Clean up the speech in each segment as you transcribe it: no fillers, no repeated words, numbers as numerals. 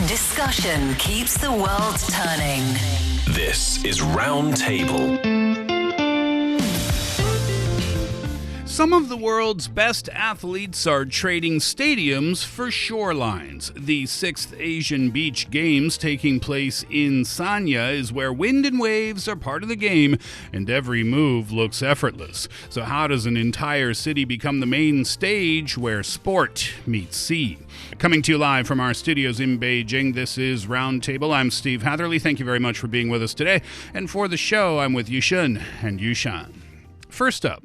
Discussion keeps the world turning. This is Roundtable. Some of the world's best athletes are trading stadiums for shorelines. The 6th Asian Beach Games taking place in Sanya is where wind and waves are part of the game, and every move looks effortless. So how does an entire city become the main stage where sport meets sea? Coming to you live from our studios in Beijing, this is Roundtable. I'm Steve Hatherley. Thank you very much for being with us today. And for the show, I'm with Yushan and Yushun. First up,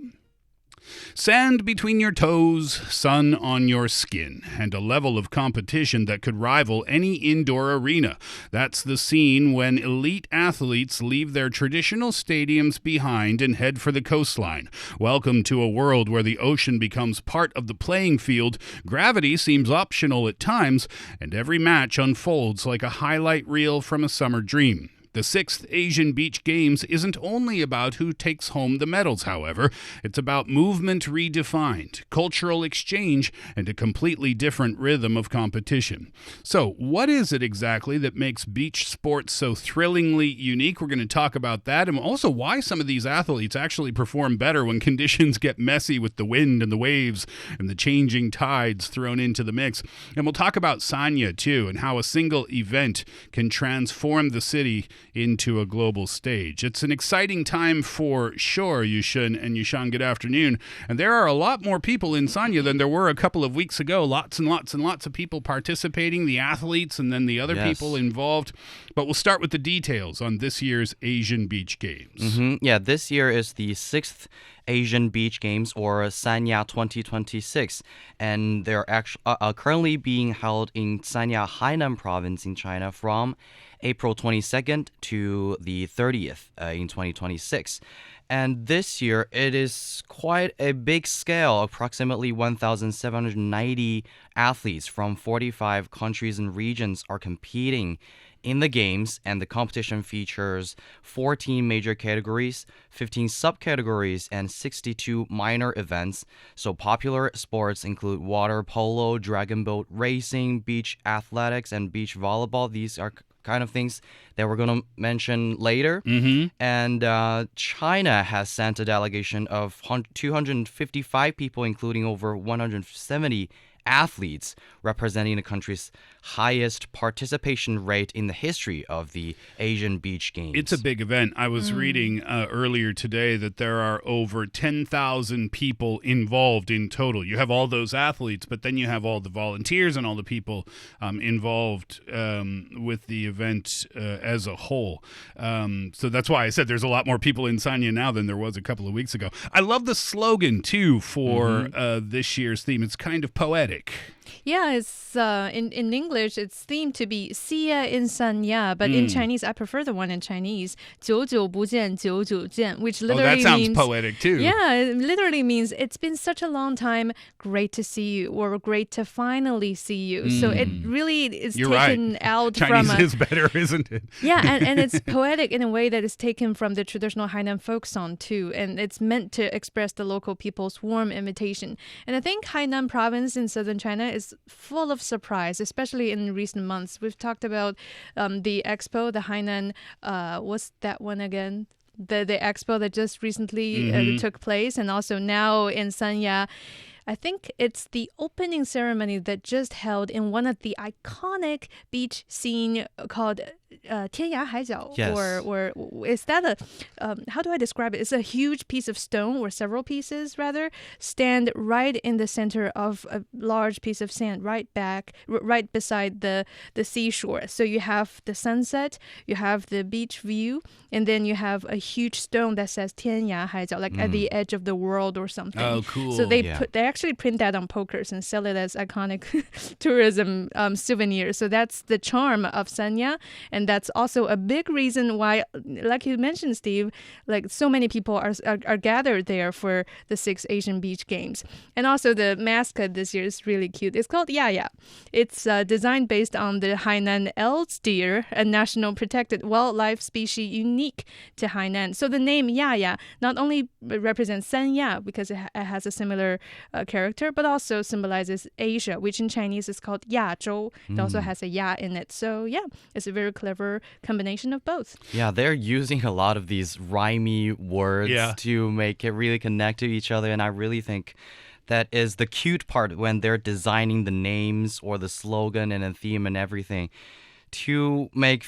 sand between your toes, sun on your skin, and a level of competition that could rival any indoor arena. That's the scene when elite athletes leave their traditional stadiums behind and head for the coastline. Welcome to a world where the ocean becomes part of the playing field, gravity seems optional at times, and every match unfolds like a highlight reel from a summer dream. The 6th Asian Beach Games isn't only about who takes home the medals, however. It's about movement redefined, cultural exchange, and a completely different rhythm of competition. So, what is it exactly that makes beach sports so thrillingly unique? We're going to talk about that, and also why some of these athletes actually perform better when conditions get messy with the wind and the waves and the changing tides thrown into the mix. And we'll talk about Sanya, too, and how a single event can transform the city into a global stage. It's an exciting time for sure, Yushan and Yushan. Good afternoon. And there are a lot more people in Sanya than there were a couple of weeks ago. Lots and lots and lots of people participating, the athletes and then the other people involved. But we'll start with the details on this year's Asian Beach Games. Yeah, this year is the 6th Asian Beach Games, or Sanya 2026, and they're actually currently being held in Sanya, Hainan province in China from April 22nd to the 30th in 2026. And this year, it is quite a big scale. Approximately 1,790 athletes from 45 countries and regions are competing in the games, and the competition features 14 major categories, 15 subcategories, and 62 minor events. So popular sports include water polo, dragon boat racing, beach athletics, and beach volleyball. These are kind of things that we're going to mention later. And China has sent a delegation of 255 people, including over 170 athletes, representing the country's highest participation rate in the history of the Asian Beach Games. It's a big event. I was reading earlier today that there are over 10,000 people involved in total. You have all those athletes, but then you have all the volunteers and all the people involved with the event as a whole. So that's why I said there's a lot more people in Sanya now than there was a couple of weeks ago. I love the slogan, too, for this year's theme. It's kind of poetic. Yeah, it's in English, it's themed to be "See ya in Sanya," but in Chinese, I prefer the one in Chinese, 久久不见,久久见, which literally that sounds means, poetic too. Yeah, it literally means it's been such a long time, great to see you, or great to finally see you. So it really is taken out Chinese from is better, isn't it? Yeah, and it's poetic in a way that is taken from the traditional Hainan folk song too, and it's meant to express the local people's warm invitation. And I think Hainan province in southern China is full of surprise, especially in recent months. We've talked about the expo, the Hainan, what's that one again? The expo that just recently took place, and also now in Sanya. I think it's the opening ceremony that just held in one of the iconic beach scene called 天涯海角, Yes. or is that how do I describe it? It's a huge piece of stone, or several pieces rather, stand right in the center of a large piece of sand, right beside the seashore. So you have the sunset, you have the beach view, and then you have a huge stone that says 天涯海角, like at the edge of the world or something. Oh, cool. So they actually print that on pokers and sell it as iconic tourism souvenir. So that's the charm of Sanya. And And that's also a big reason why, like you mentioned, Steve, like so many people are gathered there for the 6th Asian Beach Games. And also the mascot this year is really cute. It's called Yaya. It's designed based on the Hainan El's deer, a national protected wildlife species unique to Hainan. So the name Yaya not only represents Sanya because it has a similar character, but also symbolizes Asia, which in Chinese is called Yazhou. It also has a ya in it. So yeah, it's a very clever combination of both. Yeah, they're using a lot of these rhymey words to make it really connect to each other, and I really think that is the cute part when they're designing the names or the slogan and the theme and everything to make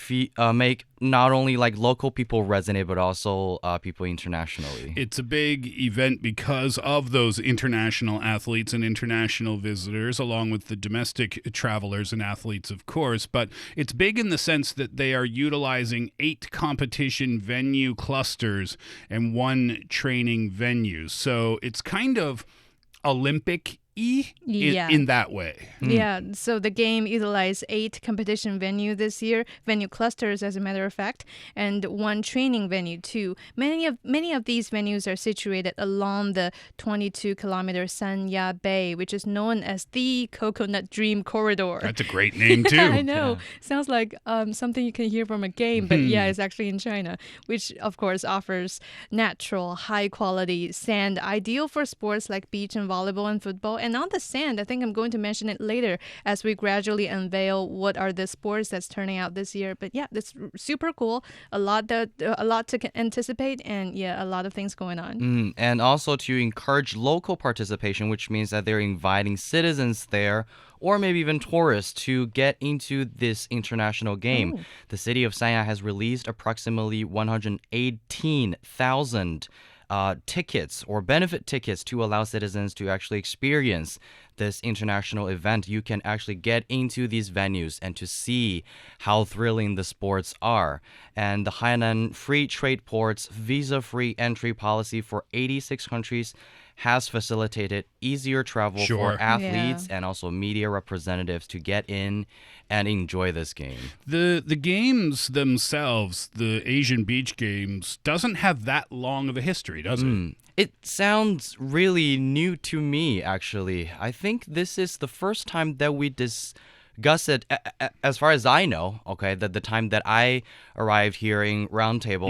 not only like local people resonate, but also people internationally. It's a big event because of those international athletes and international visitors, along with the domestic travelers and athletes, of course. But it's big in the sense that they are utilizing 8 competition venue clusters and 1 training venue. So it's kind of Olympic in that way. Yeah, so the game utilized 8 competition venue this year, venue clusters as a matter of fact, and 1 training venue too. Many of these venues are situated along the 22-kilometer Sanya Bay, which is known as the Coconut Dream Corridor. That's a great name too. I know. Sounds like something you can hear from a game, but yeah, it's actually in China, which of course offers natural, high-quality sand, ideal for sports like beach and volleyball and football. And on the sand, I think I'm going to mention it later as we gradually unveil what are the sports that's turning out this year. But yeah, that's super cool. A lot to anticipate, and yeah, a lot of things going on. And also to encourage local participation, which means that they're inviting citizens there or maybe even tourists to get into this international game. Ooh. The city of Sanya has released approximately 118,000 tickets or benefit tickets to allow citizens to actually experience this international event. You can actually get into these venues and to see how thrilling the sports are. And the Hainan Free Trade Port's visa-free entry policy for 86 countries has facilitated easier travel for athletes and also media representatives to get in and enjoy this game. The games themselves, the Asian Beach Games, doesn't have that long of a history, does it? It sounds really new to me, actually. I think this is the first time that we discuss it, as far as I know, okay, the time that I arrived here in Roundtable,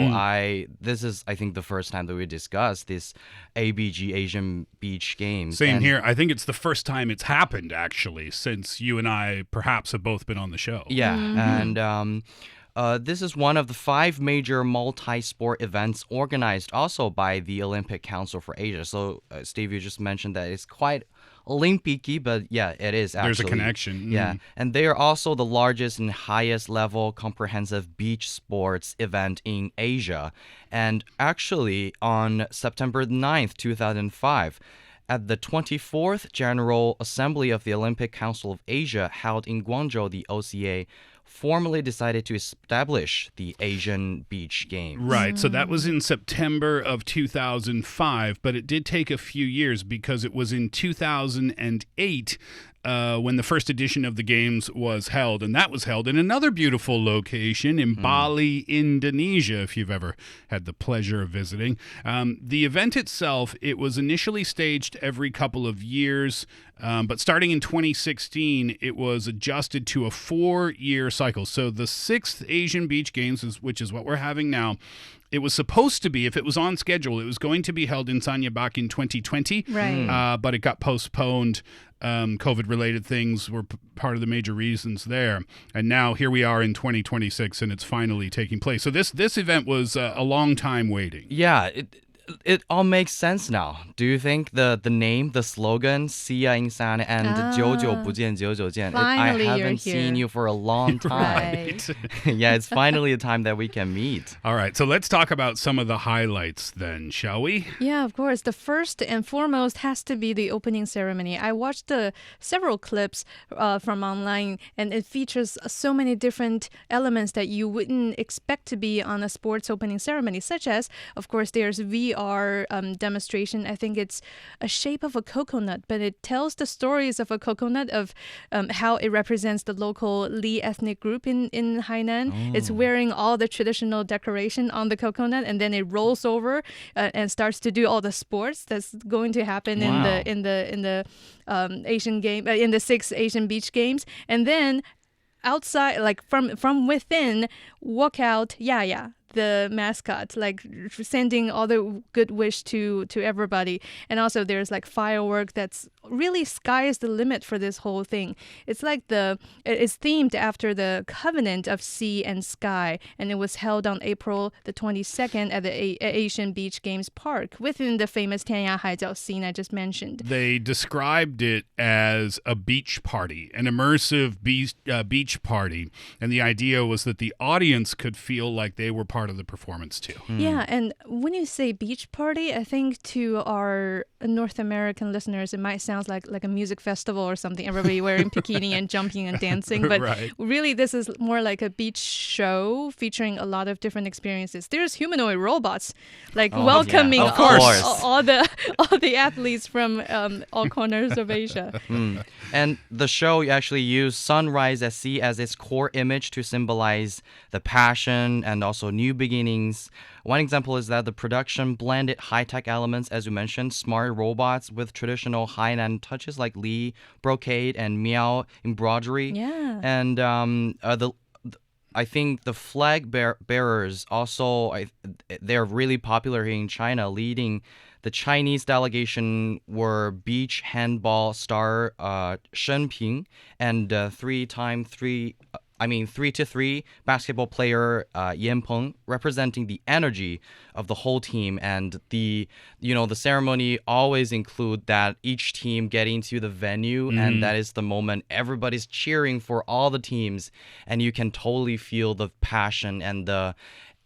this is, I think, the first time that we discussed this ABG Asian Beach Games. Same here. I think it's the first time it's happened, actually, since you and I perhaps have both been on the show. Yeah, and this is one of the 5 major multi-sport events organized also by the Olympic Council for Asia. So, Steve, you just mentioned that it's quite Olympic-y, but yeah, it is actually. There's a connection. Yeah, and they are also the largest and highest level comprehensive beach sports event in Asia. And actually, on September 9th, 2005, at the 24th General Assembly of the Olympic Council of Asia held in Guangzhou, the OCA formally decided to establish the Asian Beach Games. Right, so that was in September of 2005, but it did take a few years because it was in 2008 when the first edition of the games was held, and that was held in another beautiful location in Bali, Indonesia, if you've ever had the pleasure of visiting. The event itself, it was initially staged every couple of years, but starting in 2016, it was adjusted to a 4-year cycle. So the 6th Asian Beach Games, which is what we're having now, it was supposed to be, if it was on schedule, it was going to be held in Sanya back in 2020, Right. but it got postponed. COVID-related things were part of the major reasons there. And now here we are in 2026, and it's finally taking place. So this event was a long time waiting. Yeah, it all makes sense now. Do you think the name, the slogan, see ya in Sanya and 久久不见久久见, I Finally, you're haven't seen here. you for a long time. Right. Yeah, it's finally a time that we can meet. All right, so let's talk about some of the highlights then, shall we? Yeah, of course. The first and foremost has to be the opening ceremony. I watched several clips from online, and it features so many different elements that you wouldn't expect to be on a sports opening ceremony, such as, of course, there's VR our demonstration. I think it's a shape of a coconut, but it tells the stories of a coconut, of how it represents the local Li ethnic group in Hainan. It's wearing all the traditional decoration on the coconut, and then it rolls over and starts to do all the sports that's going to happen in the Asian game, in the 6 Asian beach games. And then outside, like from within, walk out Yaya, the mascot, like sending all the good wish to everybody. And also there's like firework that's really sky is the limit for this whole thing. It's like it's themed after the covenant of sea and sky, and it was held on April the 22nd at the Asian Beach Games Park within the famous Tianya Haijiao scene I just mentioned. They described it as a beach party, an immersive beach party, and the idea was that the audience could feel like they were part of the performance too. Yeah, and when you say beach party, I think to our North American listeners, it might sound like a music festival or something, everybody wearing bikini and jumping and dancing, but really this is more like a beach show featuring a lot of different experiences. There's humanoid robots welcoming all the athletes from all corners of Asia. And the show actually used sunrise at sea as its core image to symbolize the passion and also new beginnings. One example is that the production blended high-tech elements, as you mentioned, smart robots with traditional Hainan touches like Li brocade and Miao embroidery. Yeah. And I think the flag bearers also, they're really popular here in China. Leading the Chinese delegation were beach handball star Shen Ping and 3x3 basketball player Yan Peng, representing the energy of the whole team. And the ceremony always include that each team getting to the venue, and that is the moment everybody's cheering for all the teams, and you can totally feel the passion and the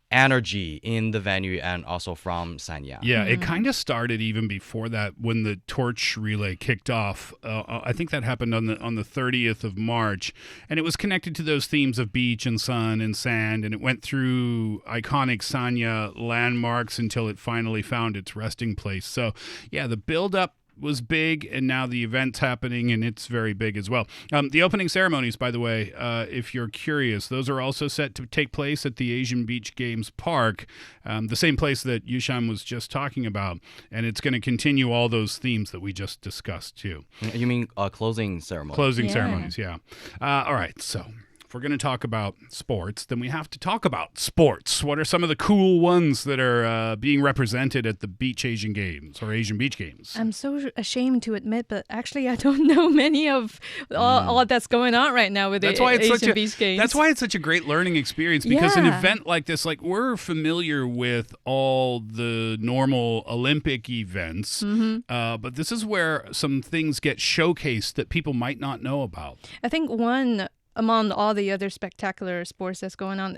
energy in the venue and also from Sanya. Yeah, it kind of started even before that when the torch relay kicked off. I think that happened on the 30th of March, and it was connected to those themes of beach and sun and sand, and it went through iconic Sanya landmarks until it finally found its resting place. So, yeah, the build-up was big, and now the event's happening, and it's very big as well. The opening ceremonies, by the way, if you're curious, those are also set to take place at the Asian Beach Games Park, the same place that Yushan was just talking about, and it's going to continue all those themes that we just discussed, too. You mean closing ceremony? Closing ceremonies, yeah. All right, so if we're going to talk about sports, then we have to talk about sports. What are some of the cool ones that are being represented at the Beach Asian Games or Asian Beach Games? I'm so ashamed to admit, but actually I don't know many of all that's going on right now with the Asian Beach Games. That's why it's such a great learning experience, because an event like this, like we're familiar with all the normal Olympic events, but this is where some things get showcased that people might not know about. I think one among all the other spectacular sports that's going on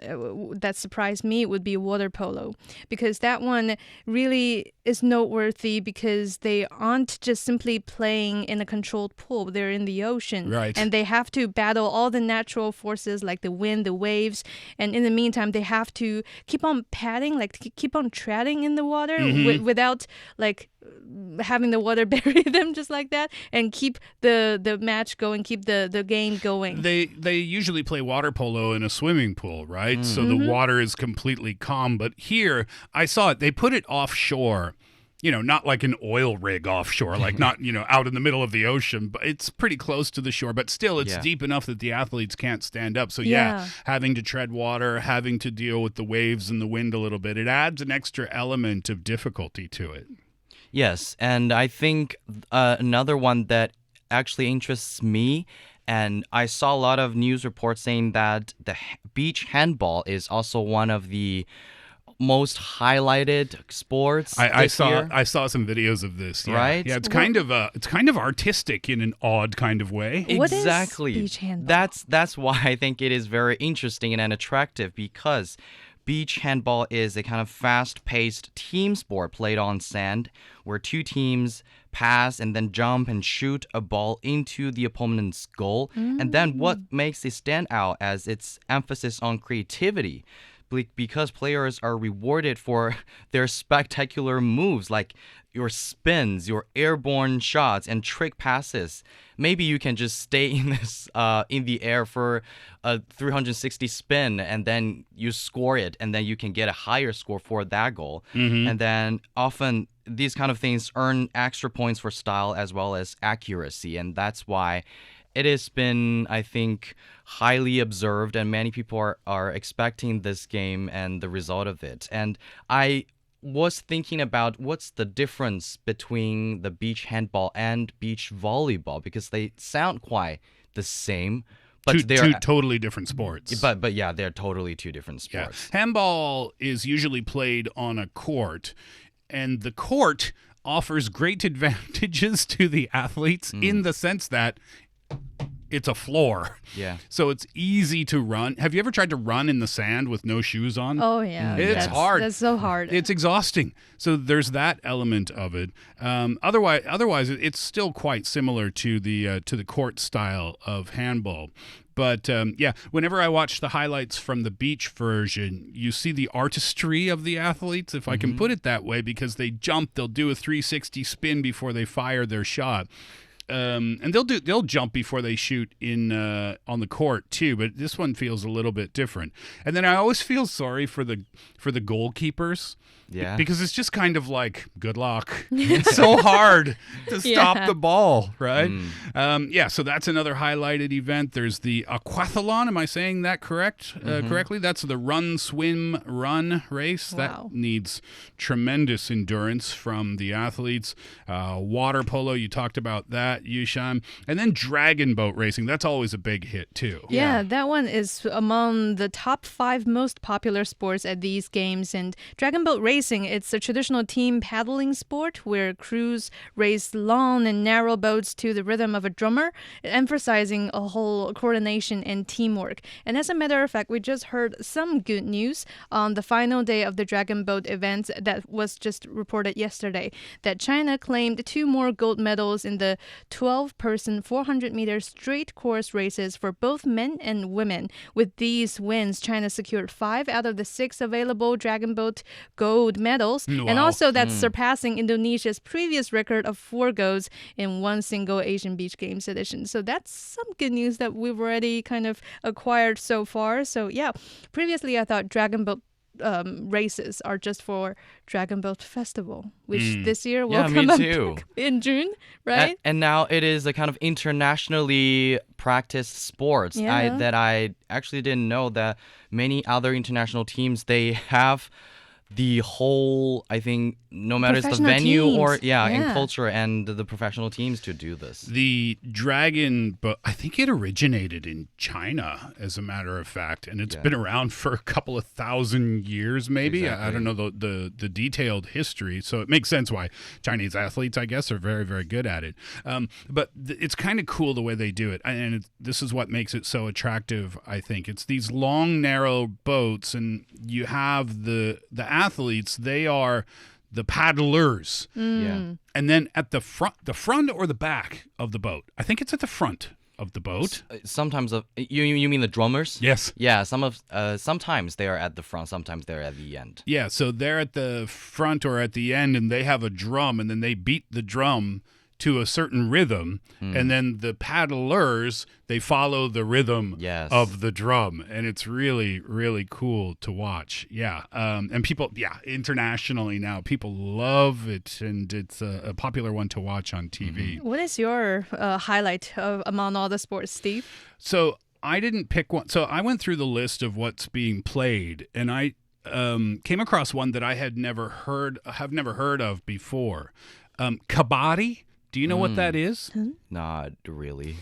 that surprised me would be water polo, because that one really is noteworthy because they aren't just simply playing in a controlled pool. They're in the ocean. Right. And they have to battle all the natural forces like the wind, the waves. And in the meantime, they have to keep on padding, like keep on treading in the water without like having the water bury them just like that, and keep the match going, keep the game going. They usually play water polo in a swimming pool, right? So the water is completely calm. But here, I saw it. They put it offshore. Not like an oil rig offshore, like not, out in the middle of the ocean, but it's pretty close to the shore, but still it's deep enough that the athletes can't stand up. So having to tread water, having to deal with the waves and the wind a little bit, it adds an extra element of difficulty to it. Yes, and I think another one that actually interests me, and I saw a lot of news reports saying that the beach handball is also one of the most highlighted sports. I saw some videos of this. Yeah. Right? Yeah, it's kind of artistic in an odd kind of way. Exactly. What is beach handball? That's why I think it is very interesting and attractive, because beach handball is a kind of fast-paced team sport played on sand where two teams pass and then jump and shoot a ball into the opponent's goal. And then what makes it stand out as its emphasis on creativity, because players are rewarded for their spectacular moves, like your spins, your airborne shots, and trick passes. Maybe you can just stay in this in the air for a 360 spin, and then you score it, and then you can get a higher score for that goal. And then often these kind of things earn extra points for style as well as accuracy, and that's why it has been, I think, highly observed, and many people are expecting this game and the result of it. And I was thinking about what's the difference between the beach handball and beach volleyball, because they sound quite the same. But they're two totally different sports. But yeah, they're totally two different sports. Yeah. Handball is usually played on a court, and the court offers great advantages to the athletes in the sense that it's a floor. Yeah. So it's easy to run. Have you ever tried to run in the sand with no shoes on? Oh, yeah. It's hard. That's so hard. It's exhausting. So there's that element of it. Otherwise, it's still quite similar to the court style of handball. But whenever I watch the highlights from the beach version, you see the artistry of the athletes, if I can put it that way, because they jump, they'll do a 360 spin before they fire their shot. And they'll jump before they shoot in on the court too, but this one feels a little bit different. And then I always feel sorry for the goalkeepers. Yeah. Because it's just kind of like, good luck. It's so hard to stop the ball, right? So that's another highlighted event. There's the aquathlon. Am I saying that correctly? That's the run, swim, run race. Wow. That needs tremendous endurance from the athletes. Water polo, you talked about that, Yushan. And then dragon boat racing. That's always a big hit, too. Yeah, that one is among the top 5 most popular sports at these games. And dragon boat racing, it's a traditional team paddling sport where crews race long and narrow boats to the rhythm of a drummer, emphasizing a whole coordination and teamwork. And as a matter of fact, we just heard some good news on the final day of the dragon boat event that was just reported yesterday, that China claimed 2 more gold medals in the 12-person 400-meter straight course races for both men and women. With these wins, China secured 5 out of the 6 available dragon boat gold medals. Wow. And also that's surpassing Indonesia's previous record of 4 golds in one single Asian Beach Games edition. So that's some good news that we've already kind of acquired so far. So yeah, previously I thought dragon boat races are just for Dragon Boat Festival, which this year will come up in June, right? And now it is a kind of internationally practiced sports. That I actually didn't know that many other international teams, they have the whole, I think, no matter it's the venue teams. in culture and the professional teams to do this. The dragon, but I think it originated in China, as a matter of fact, and it's been around for a couple of thousand years, maybe. Exactly. I don't know the detailed history, so it makes sense why Chinese athletes, I guess, are very, very good at it. But it's kind of cool the way they do it, and this is what makes it so attractive, I think. It's these long, narrow boats, and you have the athletes, they are the paddlers. Yeah. And then at the front or the back of the boat? I think it's at the front of the boat. Sometimes you mean the drummers? Yes. Yeah, sometimes they are at the front, sometimes they're at the end. Yeah, so they're at the front or at the end, and they have a drum, and then they beat the drum to a certain rhythm, and then the paddlers, they follow the rhythm of the drum, and it's really, really cool to watch. Yeah, and people, internationally now, people love it, and it's a popular one to watch on TV. What is your highlight among all the sports, Steve? So I didn't pick one. So I went through the list of what's being played, and I came across one that I have never heard of before. Kabaddi. Do you know what that is? Not really.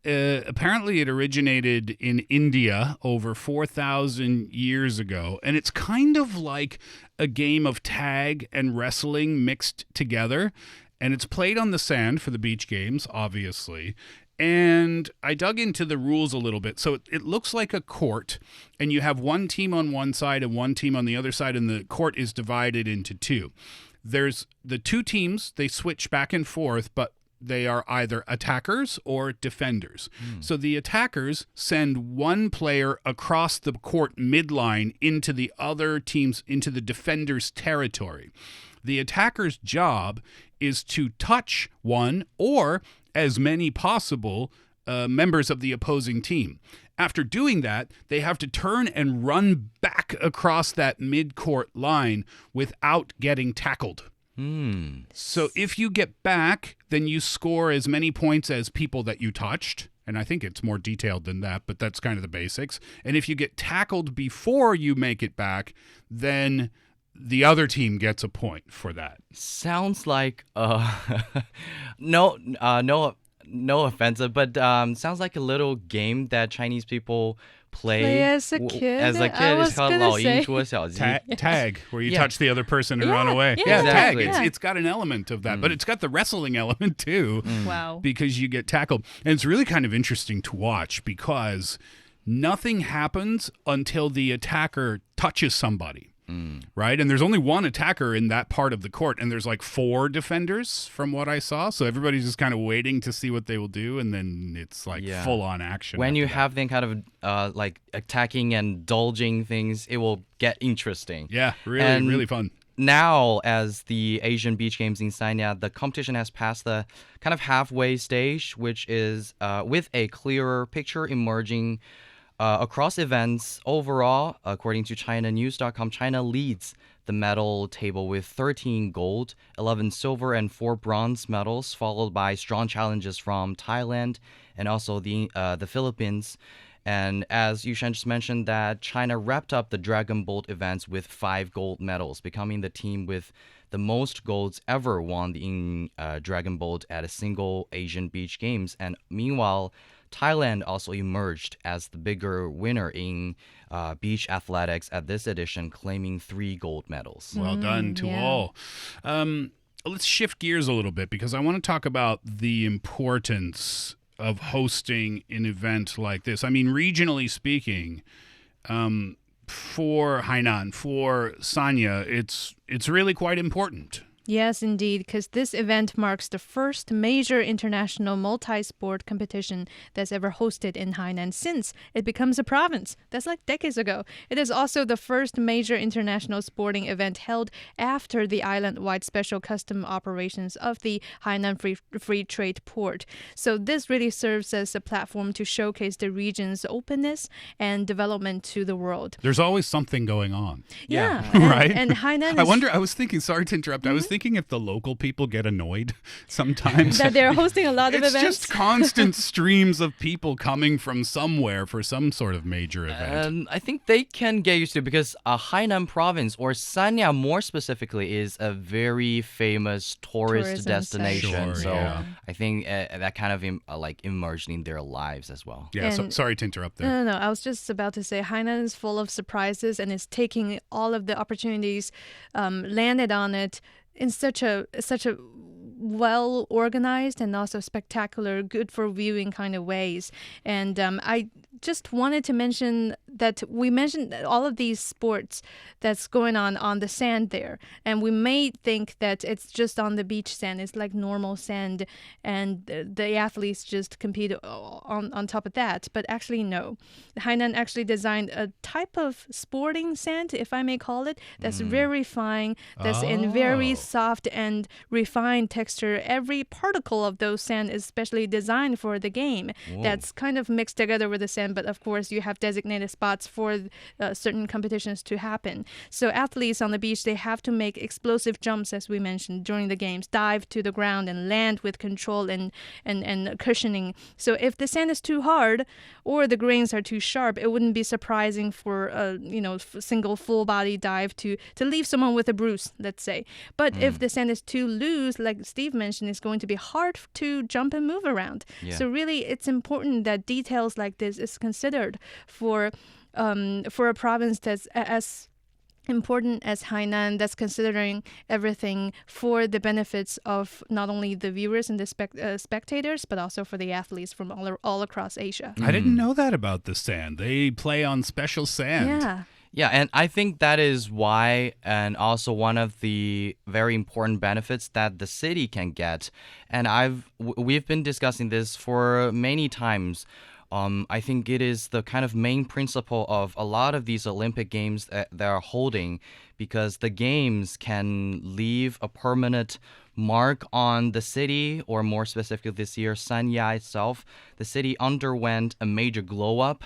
Apparently it originated in India over 4,000 years ago, and it's kind of like a game of tag and wrestling mixed together, and it's played on the sand for the beach games, obviously. And I dug into the rules a little bit. So it looks like a court, and you have one team on one side and one team on the other side, and the court is divided into 2. There's the 2 teams, they switch back and forth, but they are either attackers or defenders. So the attackers send one player across the court midline into the other team's, into the defender's territory. The attacker's job is to touch one or as many possible members of the opposing team. After doing that, they have to turn and run back across that mid-court line without getting tackled. So if you get back, then you score as many points as people that you touched. And I think it's more detailed than that, but that's kind of the basics. And if you get tackled before you make it back, then the other team gets a point for that. Sounds like no offensive, but sounds like a little game that Chinese people play as a kid. It's called 老鹰捉小鸡. Tag, where you touch the other person and run away. Yeah, tag. exactly. It's got an element of that, but it's got the wrestling element too. Wow. Because you get tackled. And it's really kind of interesting to watch because nothing happens until the attacker touches somebody. Right? And there's only one attacker in that part of the court, and there's like 4 defenders from what I saw. So everybody's just kind of waiting to see what they will do, and then it's like full-on action. When you have them kind of like attacking and dodging things, it will get interesting. Yeah, really fun. Now, as the Asian Beach Games in Sanya, the competition has passed the kind of halfway stage, which is with a clearer picture emerging across events. Overall, according to ChinaNews.com, China leads the medal table with 13 gold, 11 silver, and 4 bronze medals, followed by strong challenges from Thailand and also the Philippines. And as Yushan just mentioned, that China wrapped up the Dragon Boat events with 5 gold medals, becoming the team with the most golds ever won in Dragon Boat at a single Asian Beach Games. And meanwhile, Thailand also emerged as the bigger winner in beach athletics at this edition, claiming 3 gold medals. Well done to all. Let's shift gears a little bit because I want to talk about the importance of hosting an event like this. I mean, regionally speaking, for Hainan, for Sanya, it's really quite important. Yes, indeed, because this event marks the first major international multi-sport competition that's ever hosted in Hainan since it becomes a province. That's like decades ago. It is also the first major international sporting event held after the island-wide special custom operations of the Hainan Free Trade Port. So this really serves as a platform to showcase the region's openness and development to the world. There's always something going on. Yeah. Right? And Hainan is... I was thinking, sorry to interrupt, I was thinking if the local people get annoyed sometimes. that they're hosting a lot of events. It's just constant streams of people coming from somewhere for some sort of major event. I think they can get used to it because Hainan province, or Sanya more specifically, is a very famous tourist destination. Sure, so yeah. I think that kind of like immersed in their lives as well. Yeah, sorry to interrupt there. No. I was just about to say Hainan is full of surprises and is taking all of the opportunities landed on it in such a well organized and also spectacular, good for viewing kind of ways. And I just wanted to mention that we mentioned all of these sports that's going on the sand there, and we may think that it's just on the beach sand. It's like normal sand, and the athletes just compete on top of that. But actually, no. Hainan actually designed a type of sporting sand, if I may call it, that's very fine, that's in very soft and refined texture. Every particle of those sand is specially designed for the game. Whoa. That's kind of mixed together with the sand, but of course you have designated spots for certain competitions to happen. So athletes on the beach, they have to make explosive jumps, as we mentioned, during the games, dive to the ground and land with control and cushioning. So if the sand is too hard or the grains are too sharp, it wouldn't be surprising for a single full body dive to leave someone with a bruise, let's say. But if the sand is too loose, like Steve mentioned, it's going to be hard to jump and move around. Yeah. So really, it's important that details like this is considered for a province that's as important as Hainan, that's considering everything for the benefits of not only the viewers and the spectators, but also for the athletes from all across Asia. I didn't know that about the sand. They play on special sand. Yeah. Yeah, and I think that is why, and also one of the very important benefits that the city can get. And we've been discussing this for many times. I think it is the kind of main principle of a lot of these Olympic Games that are holding, because the games can leave a permanent mark on the city, or more specifically this year, Sanya itself. The city underwent a major glow up,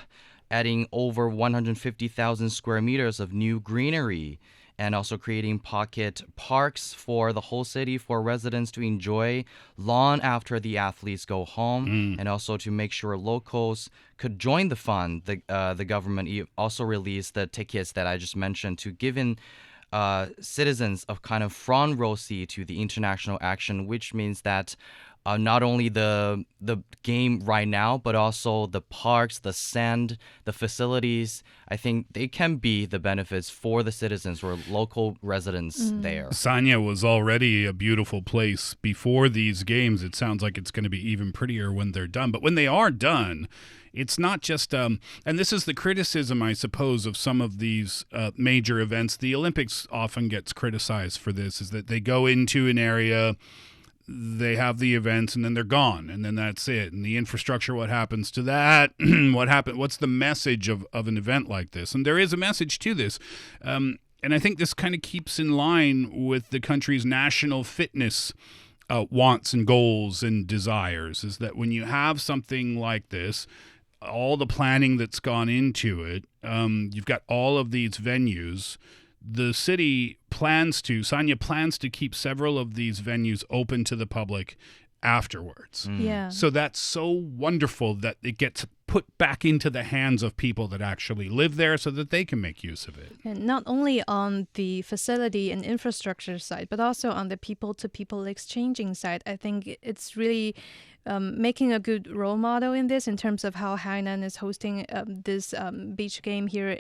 adding over 150,000 square meters of new greenery, and also creating pocket parks for the whole city for residents to enjoy long after the athletes go home, and also to make sure locals could join the fun. The government also released the tickets that I just mentioned to give in citizens a kind of front row seat to the international action, which means that not only the game right now, but also the parks, the sand, the facilities, I think they can be the benefits for the citizens or local residents there. Sanya was already a beautiful place before these games. It sounds like it's going to be even prettier when they're done. But when they are done, it's not just, and this is the criticism, I suppose, of some of these major events. The Olympics often gets criticized for this, is that they go into an area, they have the events, and then they're gone, and then that's it. And the infrastructure, what happens to that? What's the message of an event like this? And there is a message to this. And I think this kind of keeps in line with the country's national fitness wants and goals and desires, is that when you have something like this, all the planning that's gone into it, you've got all of these venues. The city Sanya plans to keep several of these venues open to the public afterwards. Yeah. So that's so wonderful that it gets put back into the hands of people that actually live there so that they can make use of it. And not only on the facility and infrastructure side, but also on the people-to-people exchanging side. I think it's really making a good role model in this, in terms of how Hainan is hosting this beach game here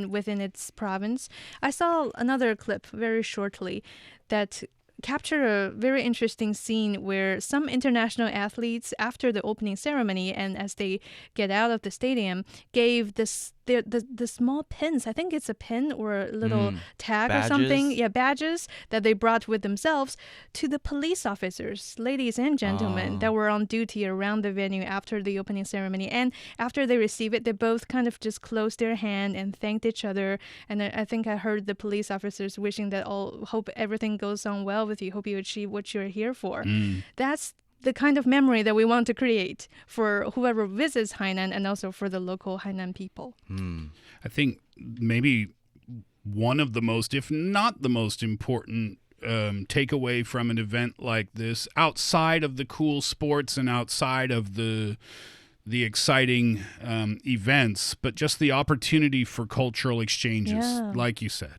within its province. I saw another clip very shortly that captured a very interesting scene where some international athletes, after the opening ceremony and as they get out of the stadium, gave the small pins. I think it's a pin or a little tag Badges. or something. Yeah, badges that they brought with themselves to the police officers, ladies and gentlemen, that were on duty around the venue after the opening ceremony. And after they receive it, they both kind of just closed their hand and thanked each other. And I think I heard the police officers wishing that hope everything goes on well with you. Hope you achieve what you're here for. That's the kind of memory that we want to create for whoever visits Hainan, and also for the local Hainan people. I think maybe one of the most, if not the most important takeaway from an event like this, outside of the cool sports and outside of the exciting events, but just the opportunity for cultural exchanges, like you said.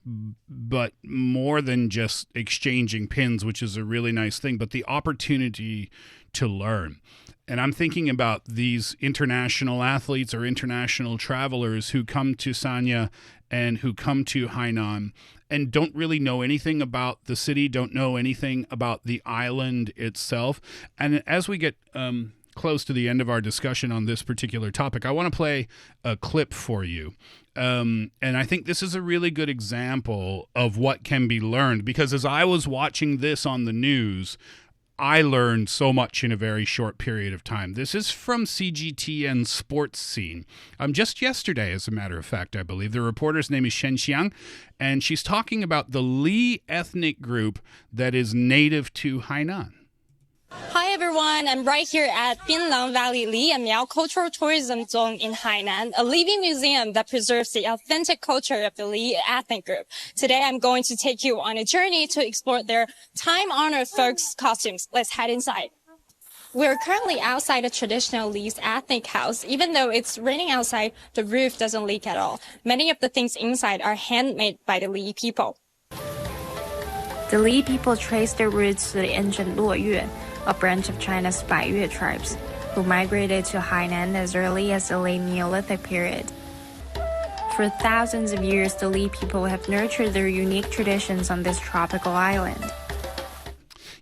But more than just exchanging pins, which is a really nice thing, but the opportunity to learn. And I'm thinking about these international athletes or international travelers who come to Sanya and who come to Hainan and don't really know anything about the city, don't know anything about the island itself. And as we get close to the end of our discussion on this particular topic, I want to play a clip for you. And I think this is a really good example of what can be learned, because as I was watching this on the news, I learned so much in a very short period of time. This is from CGTN Sports Scene. Just yesterday, as a matter of fact, I believe. The reporter's name is Shen Xiang, and she's talking about the Li ethnic group that is native to Hainan. Hi everyone, I'm right here at Binlang Valley Li and Miao Cultural Tourism Zone in Hainan, a living museum that preserves the authentic culture of the Li ethnic group. Today I'm going to take you on a journey to explore their time-honored folk costumes. Let's head inside. We're currently outside a traditional Li's ethnic house. Even though it's raining outside, the roof doesn't leak at all. Many of the things inside are handmade by the Li people. The Li people trace their roots to the ancient Luoyue, a branch of China's Baiyue tribes, who migrated to Hainan as early as the late Neolithic period. For thousands of years, the Li people have nurtured their unique traditions on this tropical island.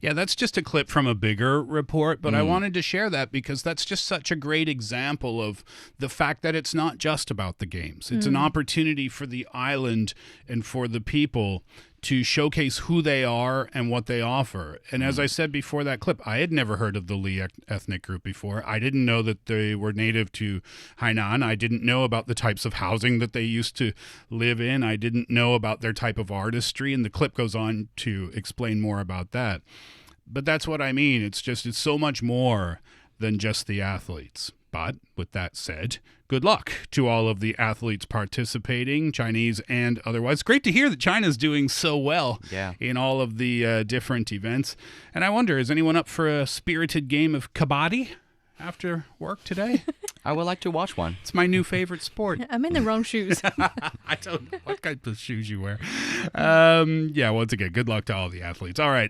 Yeah, that's just a clip from a bigger report, but I wanted to share that because that's just such a great example of the fact that it's not just about the games. It's an opportunity for the island and for the people to showcase who they are and what they offer. And as I said before that clip, I had never heard of the Li ethnic group before. I didn't know that they were native to Hainan. I didn't know about the types of housing that they used to live in. I didn't know about their type of artistry, and the clip goes on to explain more about that. But that's what I mean. It's so much more than just the athletes. But with that said, good luck to all of the athletes participating, Chinese and otherwise. Great to hear that China's doing so well in all of the different events. And I wonder, is anyone up for a spirited game of kabaddi after work today? I would like to watch one. It's my new favorite sport. I'm in the wrong shoes. I don't know what kind of shoes you wear. Once again, good luck to all the athletes. All right.